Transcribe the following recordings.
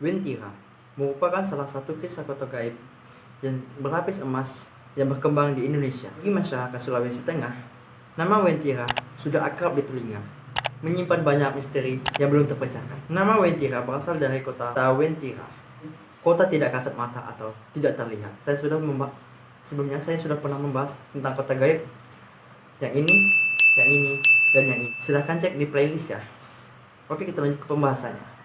Wentira merupakan salah satu kisah kota gaib yang berlapis emas yang berkembang di Indonesia. Bagi masyarakat Sulawesi Tengah, nama Wentira sudah akrab di telinga, menyimpan banyak misteri yang belum terpecahkan. Nama Wentira berasal dari kota Wentira, kota tidak kasat mata atau tidak terlihat. Sebelumnya saya sudah pernah membahas tentang kota gaib yang ini, dan yang ini. Silahkan cek di playlist ya. Oke, kita lanjut ke pembahasannya.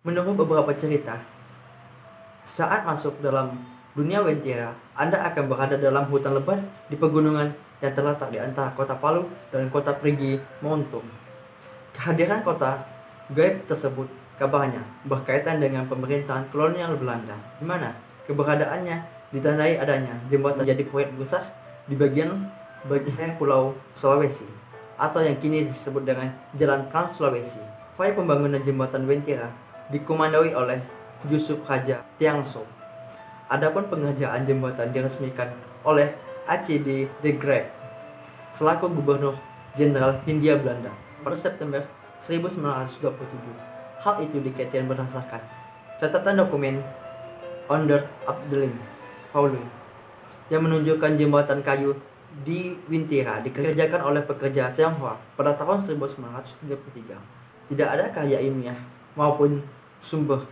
Menurut beberapa cerita, saat masuk dalam dunia Wentira, Anda akan berada dalam hutan lebat di pegunungan yang terletak di antara kota Palu dan kota Perigi Montong. Kehadiran kota gaib tersebut kabarnya berkaitan dengan pemerintahan kolonial Belanda, di mana keberadaannya ditandai adanya jembatan jadi proyek besar di bagian Pulau Sulawesi, atau yang kini disebut dengan Jalan Trans Sulawesi. Proyek pembangunan jembatan Wentira dikomandoi oleh Yusuf Raja Tiangso. Adapun pengerjaan jembatan diresmikan oleh A.C.D. de Graaf selaku Gubernur Jenderal Hindia Belanda pada September 1927. Hal itu dikaitkan berdasarkan catatan dokumen Onder Abdeling Pauling yang menunjukkan jembatan kayu di Wentira dikerjakan oleh pekerja Tionghoa pada tahun 1933. Tidak ada karya ilmiah maupun sumber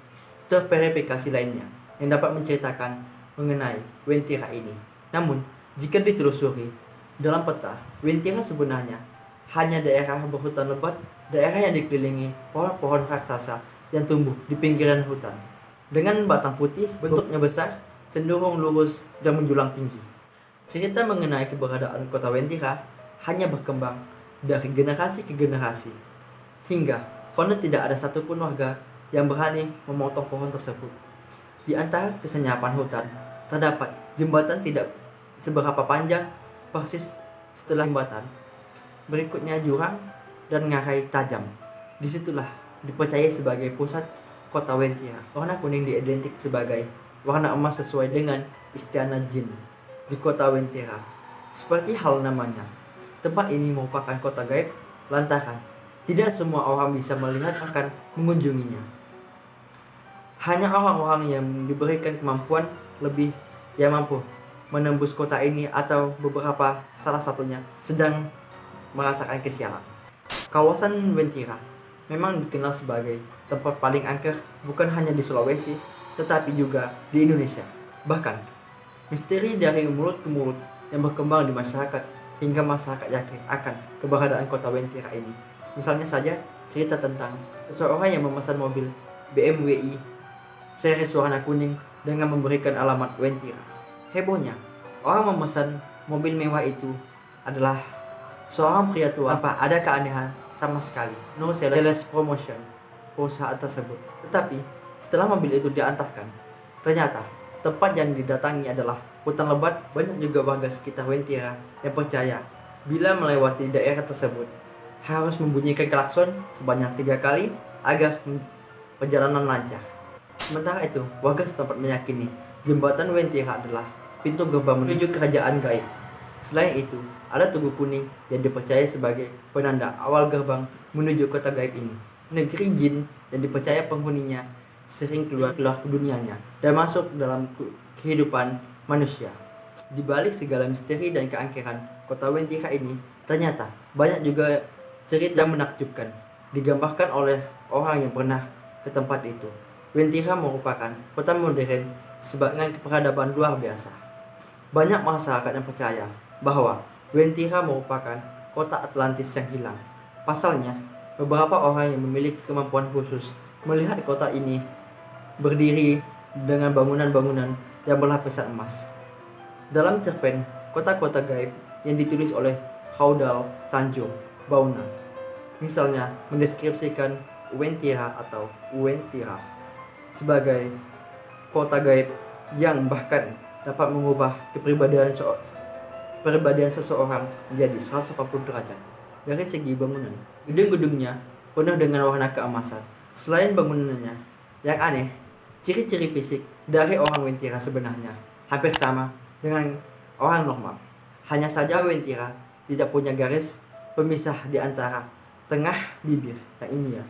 terverifikasi lainnya yang dapat menceritakan mengenai Wentira ini. Namun, jika ditelusuri dalam peta, Wentira sebenarnya hanya daerah berhutan lebat, daerah yang dikelilingi pohon-pohon raksasa yang tumbuh di pinggiran hutan. Dengan batang putih, bentuknya besar, cenderung lurus dan menjulang tinggi. Cerita mengenai keberadaan kota Wentira hanya berkembang dari generasi ke generasi, hingga konon tidak ada satupun warga yang berani memotong pohon tersebut. Di antara kesenyapan hutan, terdapat jembatan tidak seberapa panjang persis setelah jembatan. Berikutnya jurang dan ngarai tajam. Disitulah dipercaya sebagai pusat kota Wentira. Warna kuning diidentik sebagai warna emas sesuai dengan istana jin di kota Wentira. Seperti hal namanya, tempat ini merupakan kota gaib lantaran tidak semua orang bisa melihat akan mengunjunginya. Hanya orang-orang yang diberikan kemampuan lebih yang mampu menembus kota ini, atau beberapa salah satunya sedang merasakan kesialan. Kawasan Wentira memang dikenal sebagai tempat paling angker bukan hanya di Sulawesi, tetapi juga di Indonesia. Bahkan, misteri dari mulut ke mulut yang berkembang di masyarakat hingga masyarakat yakin akan keberadaan kota Wentira ini. Misalnya saja cerita tentang seseorang yang memesan mobil BMW i series warna kuning dengan memberikan alamat Wentira. Hebohnya, orang memesan mobil mewah itu adalah seorang pria tua tanpa ada keanehan sama sekali. No sales promotion perusahaan tersebut. Tetapi setelah mobil itu diantarkan, ternyata tempat yang didatangi adalah hutan lebat. Banyak juga warga sekitar Wentira yang percaya bila melewati daerah tersebut harus membunyikan klakson sebanyak 3 kali agar perjalanan lancar. Sementara itu, warga setempat meyakini jembatan Wentira adalah pintu gerbang menuju kerajaan gaib. Selain itu, ada tugu kuning yang dipercaya sebagai penanda awal gerbang menuju kota gaib ini. Negeri jin yang dipercaya penghuninya sering keluar ke dunianya dan masuk dalam kehidupan manusia. Di balik segala misteri dan keangkeran kota Wentira ini, ternyata banyak juga cerita yang menakjubkan digambarkan oleh orang yang pernah ke tempat itu. Wentira merupakan kota modern dengan peradaban luar biasa. Banyak masyarakat yang percaya bahwa Wentira merupakan kota Atlantis yang hilang. Pasalnya, beberapa orang yang memiliki kemampuan khusus melihat kota ini berdiri dengan bangunan-bangunan yang berlapisan emas. Dalam cerpen Kota-Kota Gaib yang ditulis oleh Caudal Tanjung Bauna, misalnya mendeskripsikan Wentira atau Wentira sebagai kota gaib yang bahkan dapat mengubah kepribadian seseorang menjadi 180 derajat. Dari segi bangunan, gedung-gedungnya penuh dengan warna keemasan. Selain bangunannya yang aneh, ciri-ciri fisik dari orang Wentira sebenarnya hampir sama dengan orang normal. Hanya saja Wentira tidak punya garis pemisah di antara tengah bibir. Yang ini ya.